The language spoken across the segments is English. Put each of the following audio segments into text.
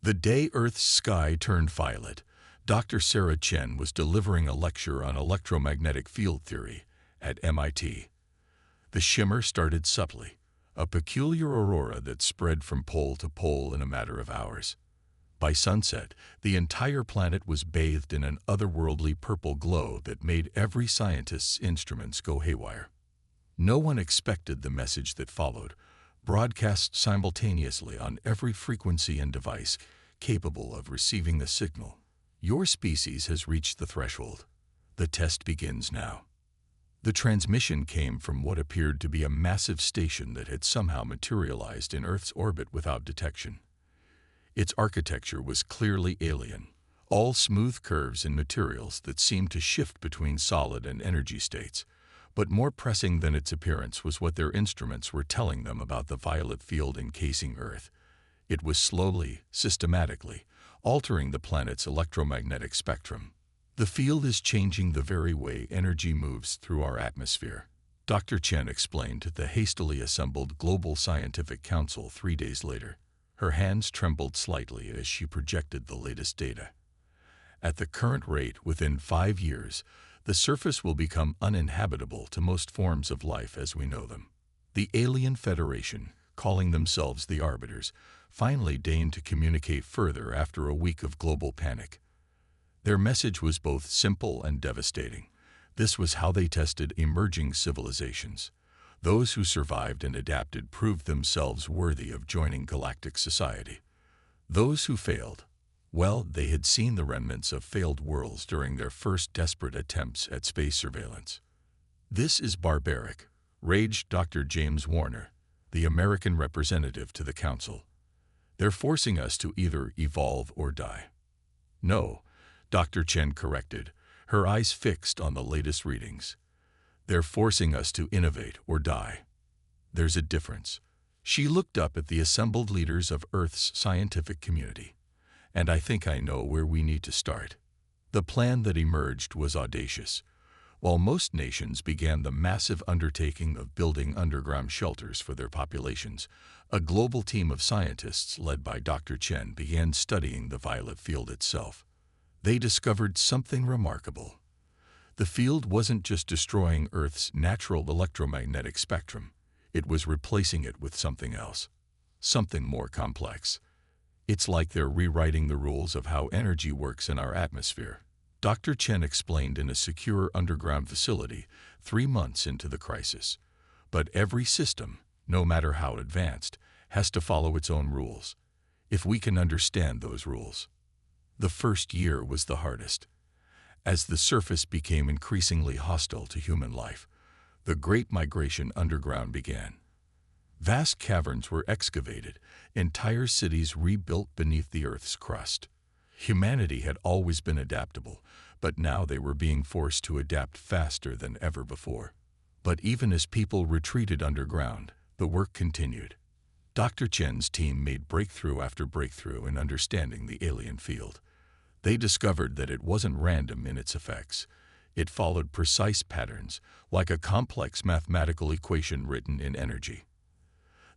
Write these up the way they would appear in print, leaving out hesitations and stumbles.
The day Earth's sky turned violet, Dr. Sarah Chen was delivering a lecture on electromagnetic field theory at MIT. The shimmer started subtly, a peculiar aurora that spread from pole to pole in a matter of hours. By sunset, the entire planet was bathed in an otherworldly purple glow that made every scientist's instruments go haywire. No one expected the message that followed, broadcast simultaneously on every frequency and device capable of receiving the signal. Your species has reached the threshold. The test begins now. The transmission came from what appeared to be a massive station that had somehow materialized in Earth's orbit without detection. Its architecture was clearly alien, all smooth curves and materials that seemed to shift between solid and energy states. But more pressing than its appearance was what their instruments were telling them about the violet field encasing Earth. It was slowly, systematically, altering the planet's electromagnetic spectrum. The field is changing the very way energy moves through our atmosphere, Dr. Chen explained to the hastily assembled Global Scientific Council 3 days later. Her hands trembled slightly as she projected the latest data. At the current rate, within 5 years, the surface will become uninhabitable to most forms of life as we know them. The Alien Federation, calling themselves the Arbiters, finally deigned to communicate further after a week of global panic. Their message was both simple and devastating. This was how they tested emerging civilizations. Those who survived and adapted proved themselves worthy of joining galactic society. Those who failed, well, they had seen the remnants of failed worlds during their first desperate attempts at space surveillance. "This is barbaric," raged Dr. James Warner, the American representative to the Council. "They're forcing us to either evolve or die." "No," Dr. Chen corrected, her eyes fixed on the latest readings. "They're forcing us to innovate or die. There's a difference." She looked up at the assembled leaders of Earth's scientific community. "And I think I know where we need to start." The plan that emerged was audacious. While most nations began the massive undertaking of building underground shelters for their populations, a global team of scientists led by Dr. Chen began studying the violet field itself. They discovered something remarkable. The field wasn't just destroying Earth's natural electromagnetic spectrum, it was replacing it with something else, something more complex. "It's like they're rewriting the rules of how energy works in our atmosphere," Dr. Chen explained in a secure underground facility 3 months into the crisis. "But every system, no matter how advanced, has to follow its own rules. If we can understand those rules." The first year was the hardest. As the surface became increasingly hostile to human life, the Great Migration underground began. Vast caverns were excavated, entire cities rebuilt beneath the Earth's crust. Humanity had always been adaptable, but now they were being forced to adapt faster than ever before. But even as people retreated underground, the work continued. Dr. Chen's team made breakthrough after breakthrough in understanding the alien field. They discovered that it wasn't random in its effects. It followed precise patterns, like a complex mathematical equation written in energy.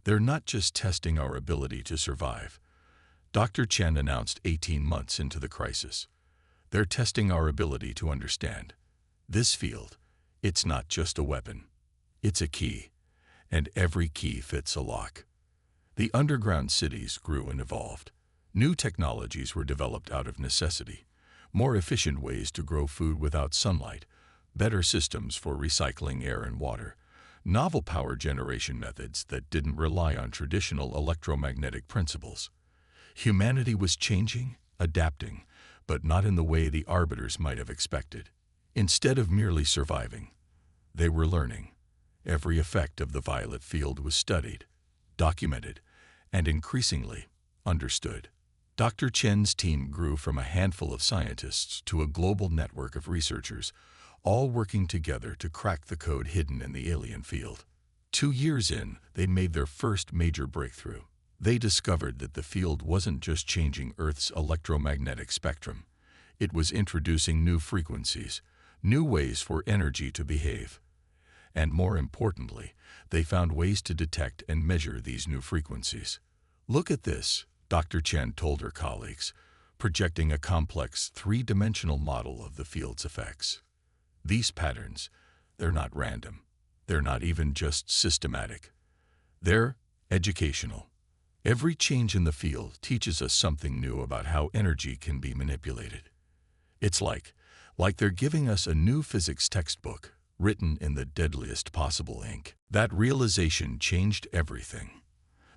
"They're not just testing our ability to survive," Dr. Chen announced 18 months into the crisis. "They're testing our ability to understand. This field, it's not just a weapon. It's a key, and every key fits a lock." The underground cities grew and evolved. New technologies were developed out of necessity. More efficient ways to grow food without sunlight, better systems for recycling air and water, novel power generation methods that didn't rely on traditional electromagnetic principles. Humanity was changing, adapting, but not in the way the Arbiters might have expected. Instead of merely surviving, they were learning. Every effect of the violet field was studied, documented, and increasingly understood. Dr. Chen's team grew from a handful of scientists to a global network of researchers, all working together to crack the code hidden in the alien field. 2 years in, they made their first major breakthrough. They discovered that the field wasn't just changing Earth's electromagnetic spectrum. It was introducing new frequencies, new ways for energy to behave. And more importantly, they found ways to detect and measure these new frequencies. "Look at this," Dr. Chen told her colleagues, projecting a complex three-dimensional model of the field's effects. These patterns, they're not random. They're not even just systematic. They're educational. Every change in the field teaches us something new about how energy can be manipulated. It's like they're giving us a new physics textbook, written in the deadliest possible ink. That realization changed everything.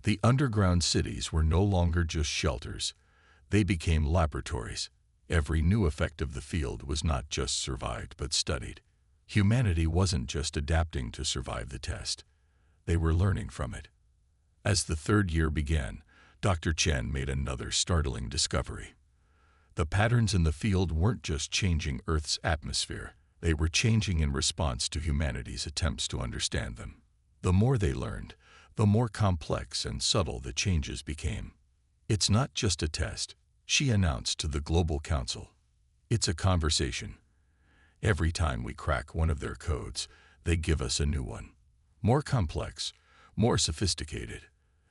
The underground cities were no longer just shelters. They became laboratories. Every new effect of the field was not just survived but studied. Humanity wasn't just adapting to survive the test. They were learning from it. As the third year began, Dr. Chen made another startling discovery. The patterns in the field weren't just changing Earth's atmosphere. They were changing in response to humanity's attempts to understand them. The more they learned, the more complex and subtle the changes became. It's not just a test, she announced to the Global Council. It's a conversation. Every time we crack one of their codes, they give us a new one. More complex, more sophisticated.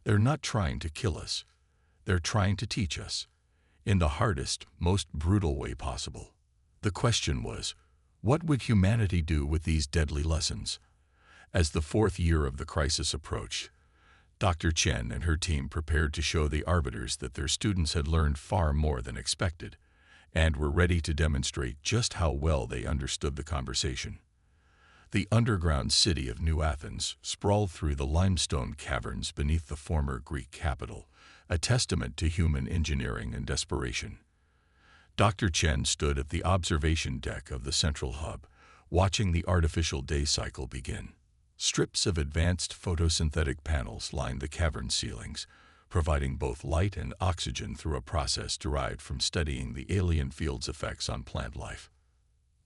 They're not trying to kill us. They're trying to teach us, in the hardest, most brutal way possible. The question was, what would humanity do with these deadly lessons? As the fourth year of the crisis approached, Dr. Chen and her team prepared to show the arbiters that their students had learned far more than expected, and were ready to demonstrate just how well they understood the conversation. The underground city of New Athens sprawled through the limestone caverns beneath the former Greek capital, a testament to human engineering and desperation. Dr. Chen stood at the observation deck of the central hub, watching the artificial day cycle begin. Strips of advanced photosynthetic panels lined the cavern ceilings, providing both light and oxygen through a process derived from studying the alien field's effects on plant life.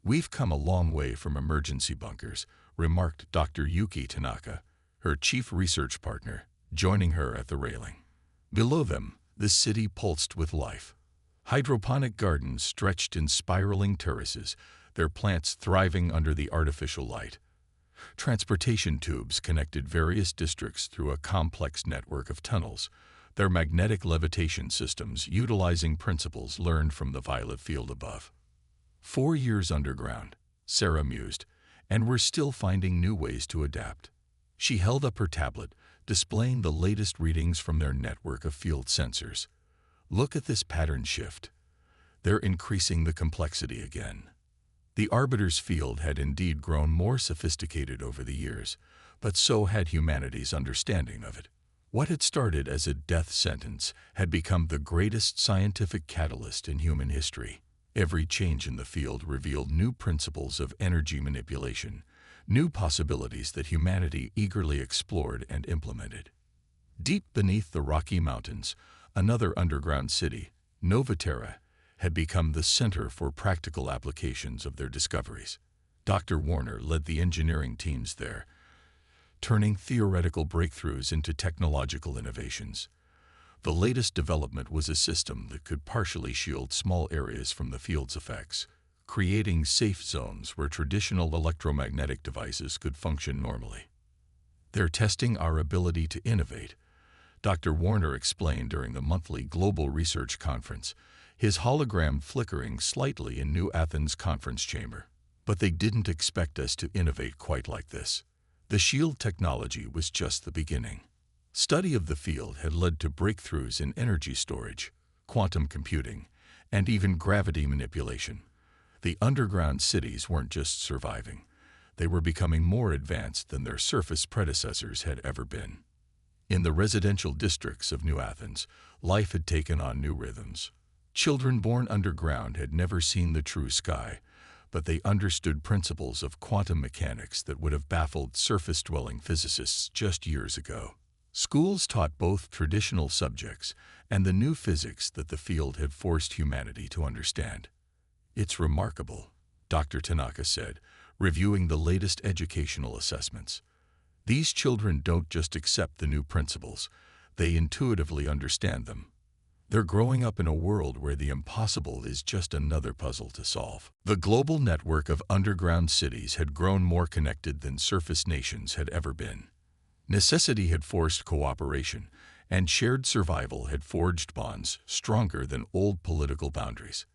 "We've come a long way from emergency bunkers," remarked Dr. Yuki Tanaka, her chief research partner, joining her at the railing. Below them, the city pulsed with life. Hydroponic gardens stretched in spiraling terraces, their plants thriving under the artificial light. Transportation tubes connected various districts through a complex network of tunnels, their magnetic levitation systems utilizing principles learned from the violet field above. 4 years underground, Sarah mused, and we're still finding new ways to adapt. She held up her tablet, displaying the latest readings from their network of field sensors. Look at this pattern shift. They're increasing the complexity again. The arbiter's field had indeed grown more sophisticated over the years, but so had humanity's understanding of it. What had started as a death sentence had become the greatest scientific catalyst in human history. Every change in the field revealed new principles of energy manipulation, new possibilities that humanity eagerly explored and implemented. Deep beneath the Rocky Mountains, another underground city, Novaterra, had become the center for practical applications of their discoveries. Dr. Warner led the engineering teams there, turning theoretical breakthroughs into technological innovations. The latest development was a system that could partially shield small areas from the field's effects, creating safe zones where traditional electromagnetic devices could function normally. "They're testing our ability to innovate," Dr. Warner explained during the monthly Global Research Conference, his hologram flickering slightly in New Athens' conference chamber. "But they didn't expect us to innovate quite like this. The shield technology was just the beginning." Study of the field had led to breakthroughs in energy storage, quantum computing, and even gravity manipulation. The underground cities weren't just surviving. They were becoming more advanced than their surface predecessors had ever been. In the residential districts of New Athens, life had taken on new rhythms. Children born underground had never seen the true sky, but they understood principles of quantum mechanics that would have baffled surface-dwelling physicists just years ago. Schools taught both traditional subjects and the new physics that the field had forced humanity to understand. "It's remarkable," Dr. Tanaka said, reviewing the latest educational assessments. "These children don't just accept the new principles, they intuitively understand them. They're growing up in a world where the impossible is just another puzzle to solve." The global network of underground cities had grown more connected than surface nations had ever been. Necessity had forced cooperation, and shared survival had forged bonds stronger than old political boundaries.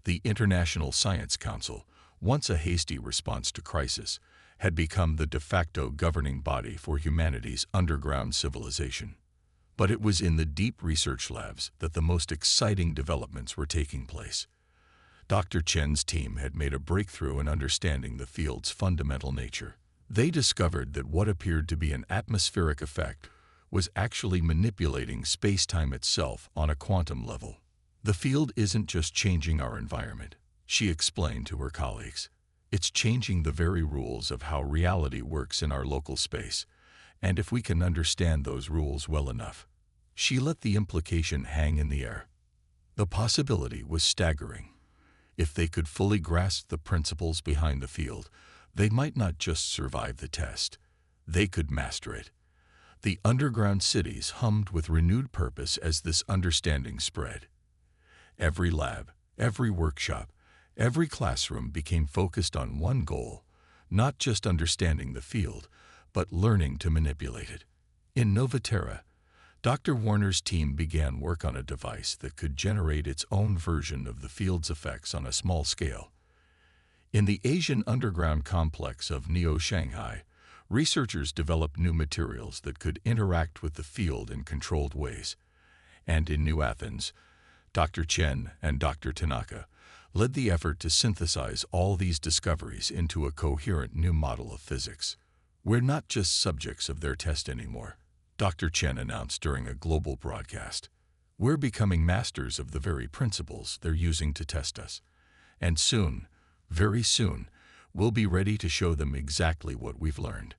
The International Science Council, once a hasty response to crisis, had become the de facto governing body for humanity's underground civilization. But it was in the deep research labs that the most exciting developments were taking place. Dr. Chen's team had made a breakthrough in understanding the field's fundamental nature. They discovered that what appeared to be an atmospheric effect was actually manipulating space-time itself on a quantum level. The field isn't just changing our environment, she explained to her colleagues. It's changing the very rules of how reality works in our local space, and if we can understand those rules well enough. She let the implication hang in the air. The possibility was staggering. If they could fully grasp the principles behind the field, they might not just survive the test. They could master it. The underground cities hummed with renewed purpose as this understanding spread. Every lab, every workshop, every classroom became focused on one goal, not just understanding the field, but learning to manipulate it. In Novaterra, Dr. Warner's team began work on a device that could generate its own version of the field's effects on a small scale. In the Asian underground complex of Neo-Shanghai, researchers developed new materials that could interact with the field in controlled ways. And in New Athens, Dr. Chen and Dr. Tanaka led the effort to synthesize all these discoveries into a coherent new model of physics. We're not just subjects of their test anymore, Dr. Chen announced during a global broadcast. We're becoming masters of the very principles they're using to test us. And soon, very soon, we'll be ready to show them exactly what we've learned.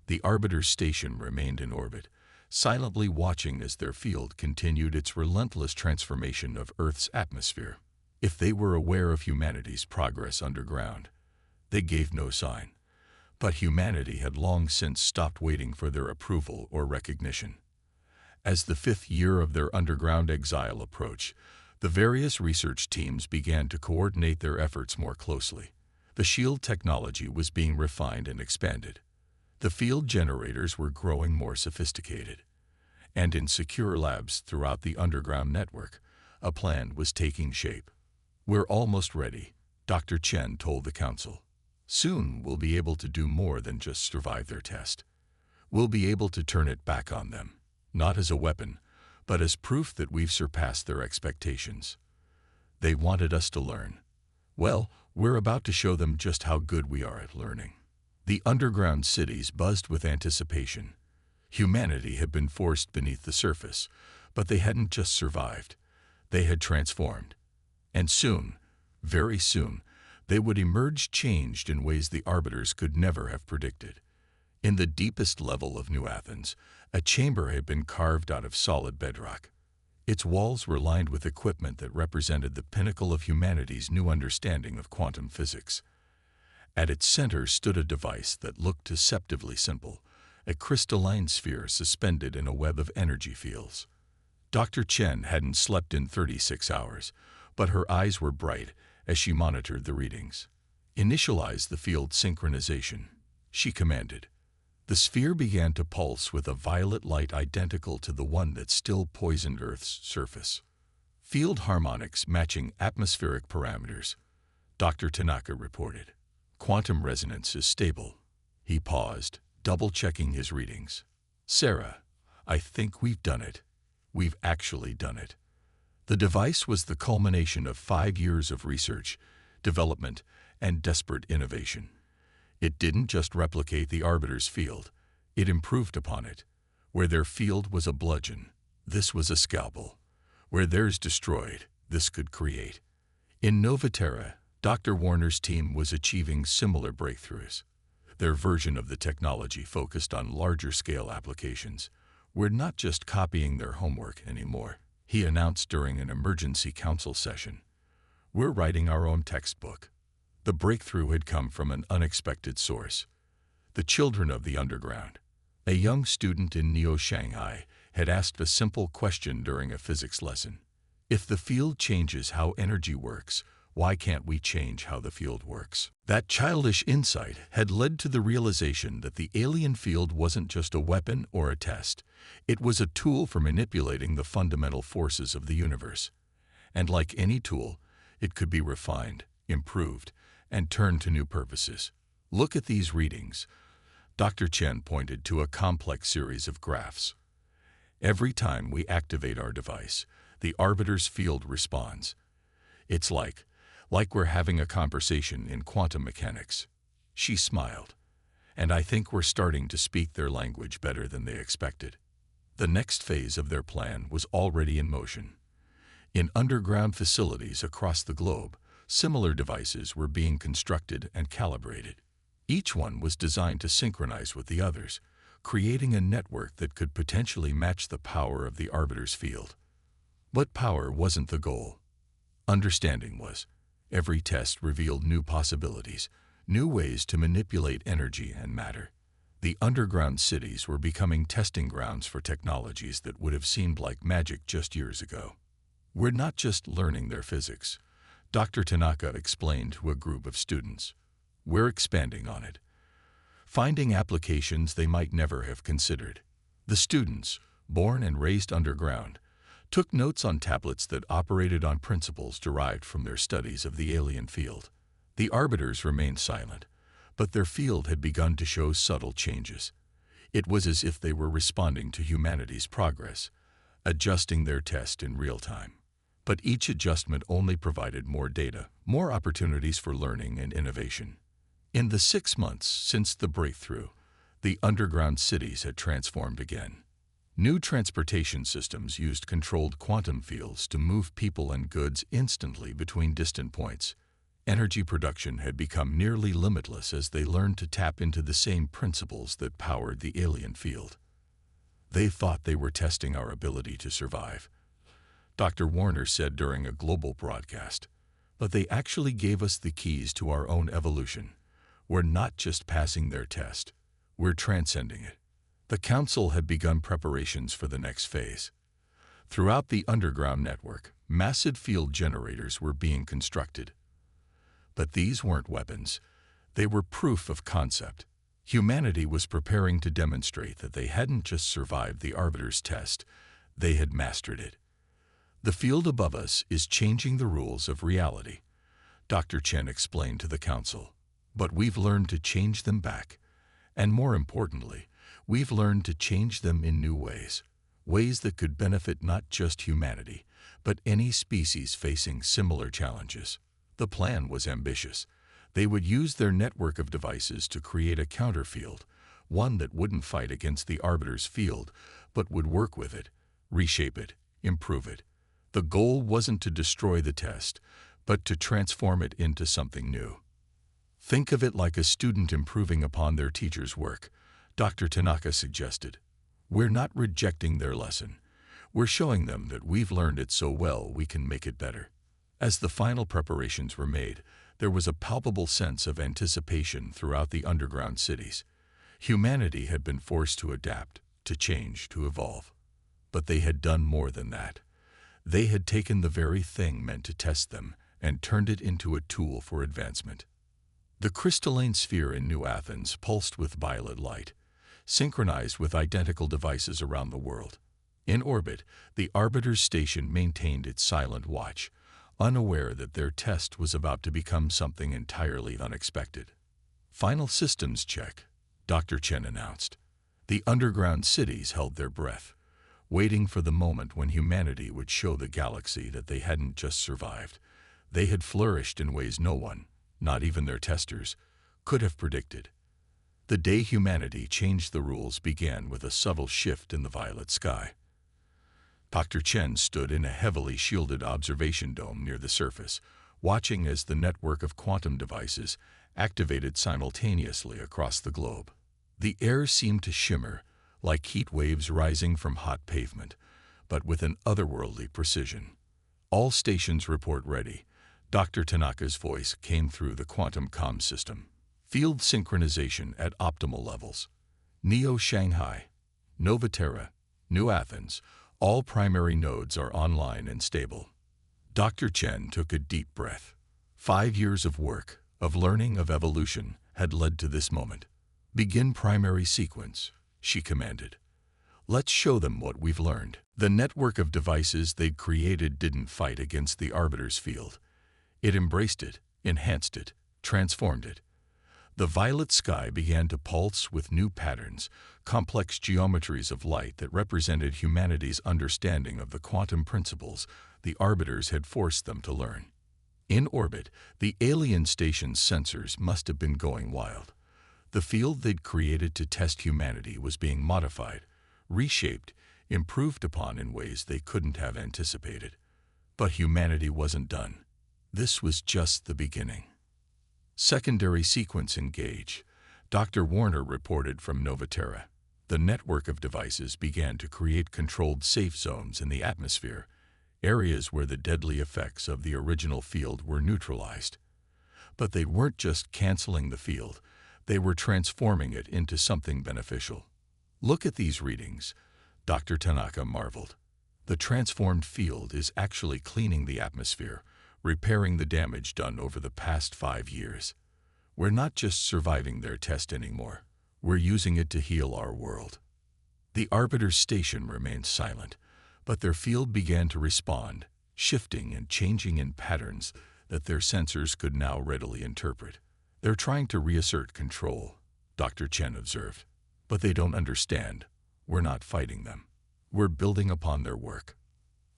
The Arbiter's station remained in orbit, silently watching as their field continued its relentless transformation of Earth's atmosphere. If they were aware of humanity's progress underground, they gave no sign. But humanity had long since stopped waiting for their approval or recognition. As the 5th year of their underground exile approached, the various research teams began to coordinate their efforts more closely. The shield technology was being refined and expanded. The field generators were growing more sophisticated. And in secure labs throughout the underground network, a plan was taking shape. We're almost ready, Dr. Chen told the council. Soon we'll be able to do more than just survive their test. We'll be able to turn it back on them, not as a weapon, but as proof that we've surpassed their expectations. They wanted us to learn. Well, we're about to show them just how good we are at learning. The underground cities buzzed with anticipation. Humanity had been forced beneath the surface, but they hadn't just survived. They had transformed. And soon, very soon, they would emerge changed in ways the Arbiters could never have predicted. In the deepest level of New Athens, a chamber had been carved out of solid bedrock. Its walls were lined with equipment that represented the pinnacle of humanity's new understanding of quantum physics. At its center stood a device that looked deceptively simple, a crystalline sphere suspended in a web of energy fields. Dr. Chen hadn't slept in 36 hours, but her eyes were bright as she monitored the readings. Initialize the field synchronization, she commanded. The sphere began to pulse with a violet light identical to the one that still poisoned Earth's surface. Field harmonics matching atmospheric parameters, Dr. Tanaka reported. Quantum resonance is stable. He paused, double-checking his readings. Sarah, I think we've done it. We've actually done it. The device was the culmination of 5 years of research, development, and desperate innovation. It didn't just replicate the Arbiter's field, it improved upon it. Where their field was a bludgeon, this was a scalpel. Where theirs destroyed, this could create. In Novaterra, Dr. Warner's team was achieving similar breakthroughs. Their version of the technology focused on larger-scale applications. We're not just copying their homework anymore, he announced during an emergency council session. We're writing our own textbook. The breakthrough had come from an unexpected source. The children of the underground. A young student in Neo-Shanghai had asked a simple question during a physics lesson. If the field changes how energy works, Why can't we change how the field works? That childish insight had led to the realization that the alien field wasn't just a weapon or a test. It was a tool for manipulating the fundamental forces of the universe. And like any tool, it could be refined, improved, and turned to new purposes. Look at these readings. Dr. Chen pointed to a complex series of graphs. Every time we activate our device, the arbiter's field responds. It's like we're having a conversation in quantum mechanics. She smiled. And I think we're starting to speak their language better than they expected. The next phase of their plan was already in motion. In underground facilities across the globe, similar devices were being constructed and calibrated. Each one was designed to synchronize with the others, creating a network that could potentially match the power of the arbiter's field. But power wasn't the goal. Understanding was. Every test revealed new possibilities, new ways to manipulate energy and matter. The underground cities were becoming testing grounds for technologies that would have seemed like magic just years ago. We're not just learning their physics, Dr. Tanaka explained to a group of students. We're expanding on it, finding applications they might never have considered. The students, born and raised underground, took notes on tablets that operated on principles derived from their studies of the alien field. The arbiters remained silent, but their field had begun to show subtle changes. It was as if they were responding to humanity's progress, adjusting their test in real time. But each adjustment only provided more data, more opportunities for learning and innovation. In the 6 months since the breakthrough, the underground cities had transformed again. New transportation systems used controlled quantum fields to move people and goods instantly between distant points. Energy production had become nearly limitless as they learned to tap into the same principles that powered the alien field. They thought they were testing our ability to survive, Dr. Warner said during a global broadcast. But they actually gave us the keys to our own evolution. We're not just passing their test, we're transcending it. The Council had begun preparations for the next phase. Throughout the underground network, massive field generators were being constructed. But these weren't weapons. They were proof of concept. Humanity was preparing to demonstrate that they hadn't just survived the Arbiter's test, they had mastered it. The field above us is changing the rules of reality, Dr. Chen explained to the Council. But we've learned to change them back. And more importantly, we've learned to change them in new ways, ways that could benefit not just humanity, but any species facing similar challenges. The plan was ambitious. They would use their network of devices to create a counterfield, one that wouldn't fight against the Arbiter's field, but would work with it, reshape it, improve it. The goal wasn't to destroy the test, but to transform it into something new. Think of it like a student improving upon their teacher's work, Dr. Tanaka suggested. We're not rejecting their lesson. We're showing them that we've learned it so well we can make it better. As the final preparations were made, there was a palpable sense of anticipation throughout the underground cities. Humanity had been forced to adapt, to change, to evolve. But they had done more than that. They had taken the very thing meant to test them and turned it into a tool for advancement. The crystalline sphere in New Athens pulsed with violet light, synchronized with identical devices around the world. In orbit, the Arbiter's station maintained its silent watch, unaware that their test was about to become something entirely unexpected. Final systems check, Dr. Chen announced. The underground cities held their breath, waiting for the moment when humanity would show the galaxy that they hadn't just survived. They had flourished in ways no one, not even their testers, could have predicted. The day humanity changed the rules began with a subtle shift in the violet sky. Dr. Chen stood in a heavily shielded observation dome near the surface, watching as the network of quantum devices activated simultaneously across the globe. The air seemed to shimmer, like heat waves rising from hot pavement, but with an otherworldly precision. All stations report ready. Dr. Tanaka's voice came through the quantum comm system. Field synchronization at optimal levels. Neo Shanghai, Novaterra, New Athens, all primary nodes are online and stable. Dr. Chen took a deep breath. 5 years of work, of learning, of evolution, had led to this moment. "Begin primary sequence," she commanded. "Let's show them what we've learned." The network of devices they'd created didn't fight against the Arbiter's field. It embraced it, enhanced it, transformed it. The violet sky began to pulse with new patterns, complex geometries of light that represented humanity's understanding of the quantum principles the Arbiters had forced them to learn. In orbit, the alien station's sensors must have been going wild. The field they'd created to test humanity was being modified, reshaped, improved upon in ways they couldn't have anticipated. But humanity wasn't done. This was just the beginning. Secondary sequence engage. Dr. Warner reported from Novaterra. The network of devices began to create controlled safe zones in the atmosphere, areas where the deadly effects of the original field were neutralized. But they weren't just canceling the field, they were transforming it into something beneficial. "Look at these readings," Dr. Tanaka marveled. "The transformed field is actually cleaning the atmosphere, repairing the damage done over the past 5 years. We're not just surviving their test anymore, we're using it to heal our world." The Arbiter's station remained silent, but their field began to respond, shifting and changing in patterns that their sensors could now readily interpret. "They're trying to reassert control," Dr. Chen observed. "But they don't understand. We're not fighting them. We're building upon their work."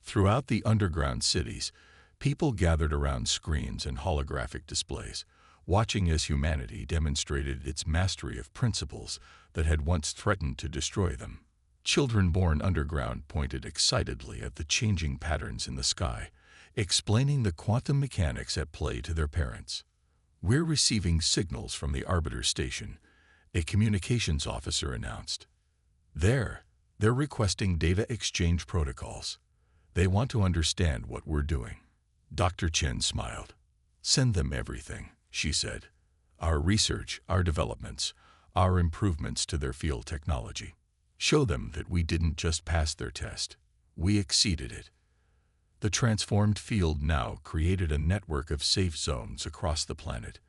Throughout the underground cities, people gathered around screens and holographic displays, watching as humanity demonstrated its mastery of principles that had once threatened to destroy them. Children born underground pointed excitedly at the changing patterns in the sky, explaining the quantum mechanics at play to their parents. "We're receiving signals from the Arbiter station," a communications officer announced. They're requesting data exchange protocols. They want to understand what we're doing." Dr. Chen smiled. "Send them everything," she said. "Our research, our developments, our improvements to their field technology. Show them that we didn't just pass their test, we exceeded it." The transformed field now created a network of safe zones across the planet,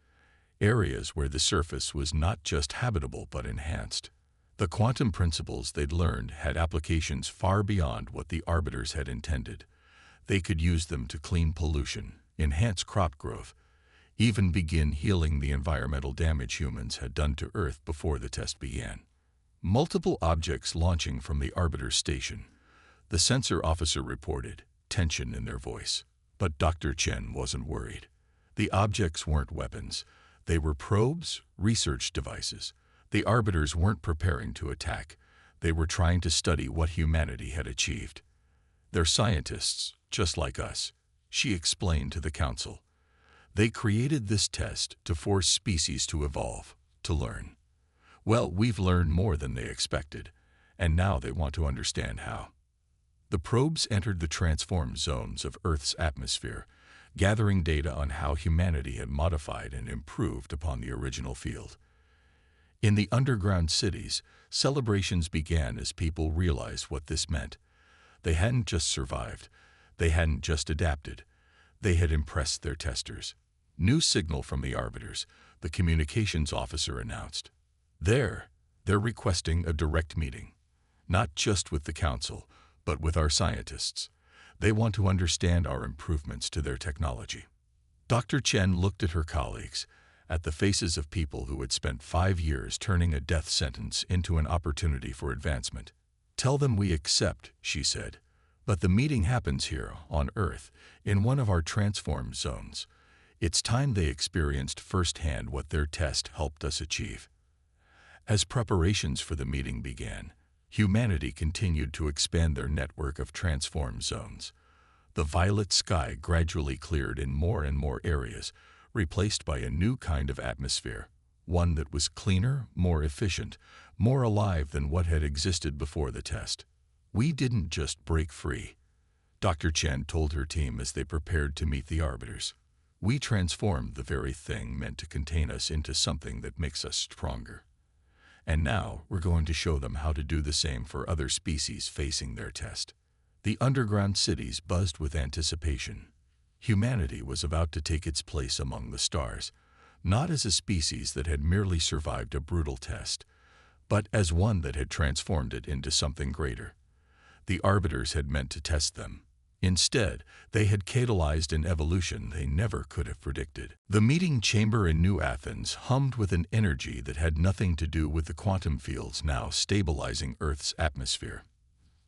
areas where the surface was not just habitable but enhanced. The quantum principles they'd learned had applications far beyond what the Arbiters had intended. They could use them to clean pollution, enhance crop growth, even begin healing the environmental damage humans had done to Earth before the test began. Multiple objects launching from the Arbiter station, the sensor officer reported, tension in their voice. But Dr. Chen wasn't worried. The objects weren't weapons. They were probes, research devices. The Arbiters weren't preparing to attack. They were trying to study what humanity had achieved. "They're scientists, just like us," she explained to the council. "They created this test to force species to evolve, to learn. Well, we've learned more than they expected, and now they want to understand how." The probes entered the transformed zones of Earth's atmosphere, gathering data on how humanity had modified and improved upon the original field. In the underground cities, celebrations began as people realized what this meant. They hadn't just survived, they hadn't just adapted, they had impressed their testers. "New signal from the Arbiters," the communications officer announced. They're requesting a direct meeting, not just with the council, but with our scientists. They want to understand our improvements to their technology. Dr. Chen looked at her colleagues, at the faces of people who had spent 5 years turning a death sentence into an opportunity for advancement. "Tell them we accept," she said. "But the meeting happens here, on Earth, in one of our transformed zones. It's time they experienced firsthand what their test helped us achieve." As preparations for the meeting began, humanity continued to expand their network of transformed zones. The violet sky gradually cleared in more and more areas, replaced by a new kind of atmosphere, one that was cleaner, more efficient, more alive than what had existed before the test. "We didn't just break free," Dr. Chen told her team as they prepared to meet the Arbiters. "We transformed the very thing meant to contain us into something that makes us stronger. And now we're going to show them how to do the same for other species facing their test." The underground cities buzzed with anticipation. Humanity was about to take its place among the stars, not as a species that had merely survived a brutal test, but as one that had transformed it into something greater. The arbiters had meant to test them. Instead, they had catalyzed an evolution they never could have predicted. The meeting chamber in New Athens hummed with an energy that had nothing to do with the quantum fields now stabilizing Earth's atmosphere.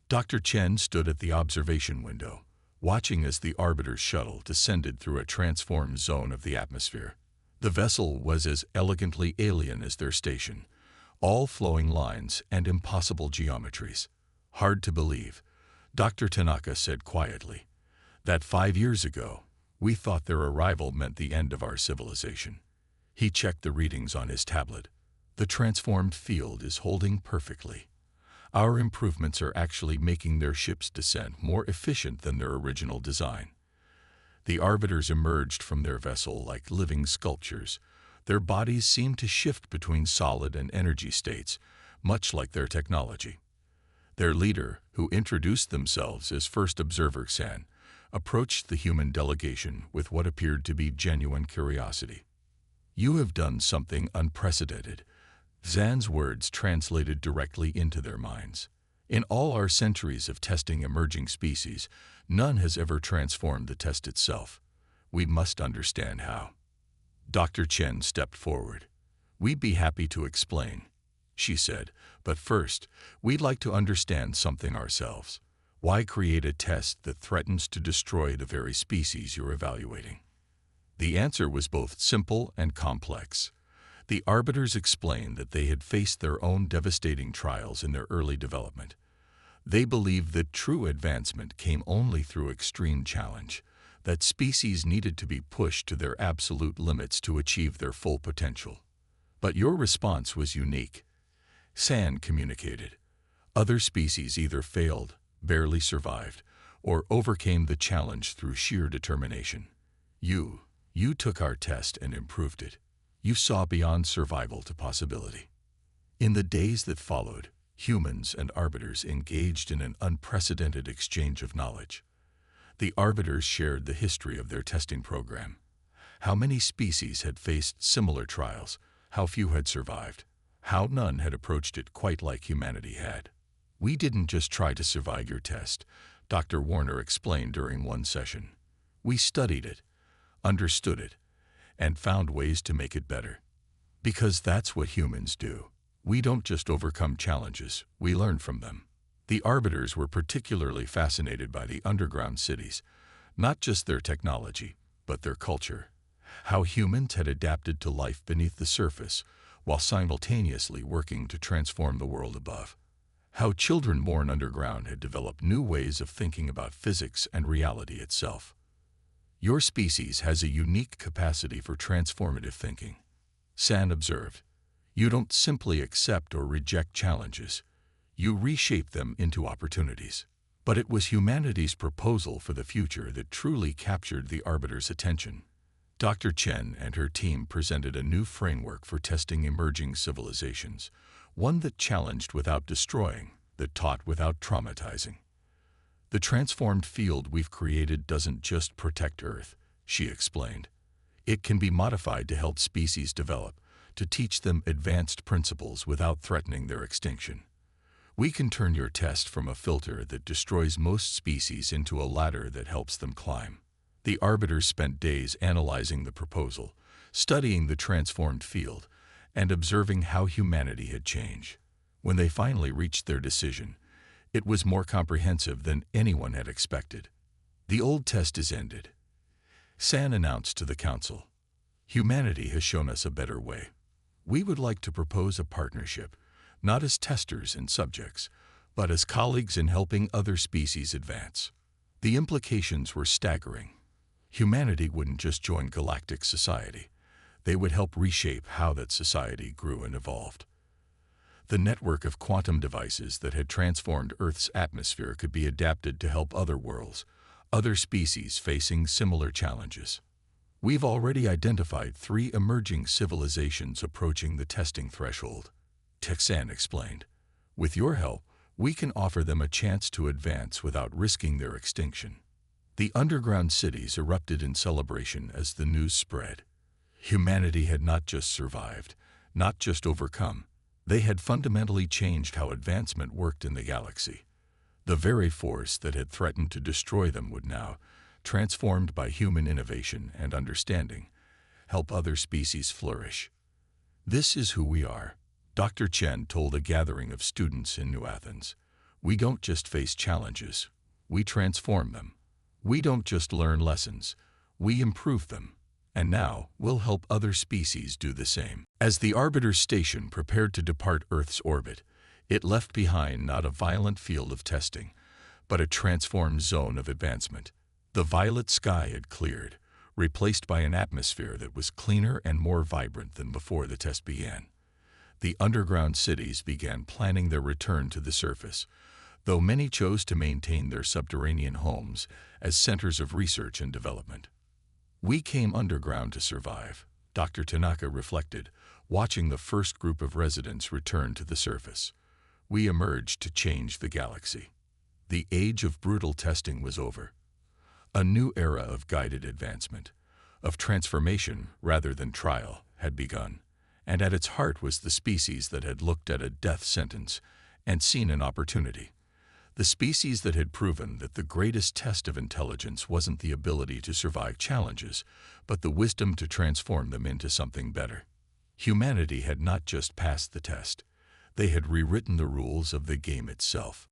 Dr. Chen stood at the observation window, watching as the arbiter's shuttle descended through a transformed zone of the atmosphere. The vessel was as elegantly alien as their station, all flowing lines and impossible geometries. Hard to believe, Dr. Tanaka said quietly, that 5 years ago, we thought their arrival meant the end of our civilization. He checked the readings on his tablet. The transformed field is holding perfectly. Our improvements are actually making their ship's descent more efficient than their original design. The arbiters emerged from their vessel like living sculptures. Their bodies seemed to shift between solid and energy states, much like their technology. Their leader, who introduced themselves as First Observer San, approached the human delegation with what appeared to be genuine curiosity. "You have done something unprecedented," Zan's words translated directly into their minds. "In all our centuries of testing emerging species, none has ever transformed the test itself. We must understand how." Dr. Chen stepped forward. "We'd be happy to explain," she said, "but first, we'd like to understand something ourselves. Why create a test that threatens to destroy the very species you're evaluating?" The answer was both simple and complex. The arbiters explained that they had faced their own devastating trials in their early development. They believed that true advancement came only through extreme challenge, that species needed to be pushed to their absolute limits to achieve their full potential. "But your response was unique," San communicated. "Other species either failed, barely survived, or overcame the challenge through sheer determination. You took our test and improved it. You saw beyond survival to possibility." In the days that followed, humans and arbiters engaged in an unprecedented exchange of knowledge. The arbiters shared the history of their testing program. How many species had faced similar trials, how few had survived, how none had approached it quite like humanity had. "We didn't just try to survive your test," Dr. Warner explained during one session. "We studied it, understood it, and found ways to make it better. Because that's what humans do. We don't just overcome challenges, we learn from them." The arbiters were particularly fascinated by the underground cities, not just their technology, but their culture. How humans had adapted to life beneath the surface, while simultaneously working to transform the world above. How children born underground had developed new ways of thinking about physics and reality itself. "Your species has a unique capacity for transformative thinking," San observed. "You don't simply accept or reject challenges. You reshape them into opportunities." But it was humanity's proposal for the future that truly captured the arbiters' attention. Dr. Chen and her team presented a new framework for testing emerging civilizations, one that challenged without destroying, that taught without traumatizing. "The transformed field we've created doesn't just protect Earth," she explained. "It can be modified to help species develop, to teach them advanced principles without threatening their extinction. We can turn your test from a filter that destroys most species into a ladder that helps them climb." The arbiters spent days analyzing the proposal, studying the transformed field, and observing how humanity had changed. When they finally reached their decision, it was more comprehensive than anyone had expected. "The old test is ended," San announced to the council. "Humanity has shown us a better way. We would like to propose a partnership, not as testers and subjects, but as colleagues in helping other species advance." The implications were staggering. Humanity wouldn't just join galactic society. They would help reshape how that society grew and evolved. The network of quantum devices that had transformed Earth's atmosphere could be adapted to help other worlds, other species facing similar challenges. "We've already identified 3 emerging civilizations approaching the testing threshold," San explained. "With your help, we can offer them a chance to advance without risking their extinction." The underground cities erupted in celebration as the news spread. Humanity had not just survived, not just overcome, they had fundamentally changed how advancement worked in the galaxy. The very force that had threatened to destroy them would now, transformed by human innovation and understanding, help other species flourish. "This is who we are," Dr. Chen told a gathering of students in New Athens. "We don't just face challenges, we transform them. We don't just learn lessons, we improve them. And now we'll help other species do the same." As the Arbiter station prepared to depart Earth's orbit, it left behind not a violent field of testing, but a transformed zone of advancement. The violet sky had cleared, replaced by an atmosphere that was cleaner and more vibrant than before the test began. The underground cities began planning their return to the surface, though many chose to maintain their subterranean homes as centers of research and development. "We came underground to survive," Dr. Tanaka reflected, watching the first group of residents return to the surface. "We emerged to change the galaxy." The age of brutal testing was over. A new era of guided advancement, of transformation rather than trial, had begun, and at its heart was the species that had looked at a death sentence and seen an opportunity. The species that had proven that the greatest test of intelligence wasn't the ability to survive challenges, but the wisdom to transform them into something better. Humanity had not just passed the test, they had rewritten the rules of the game itself.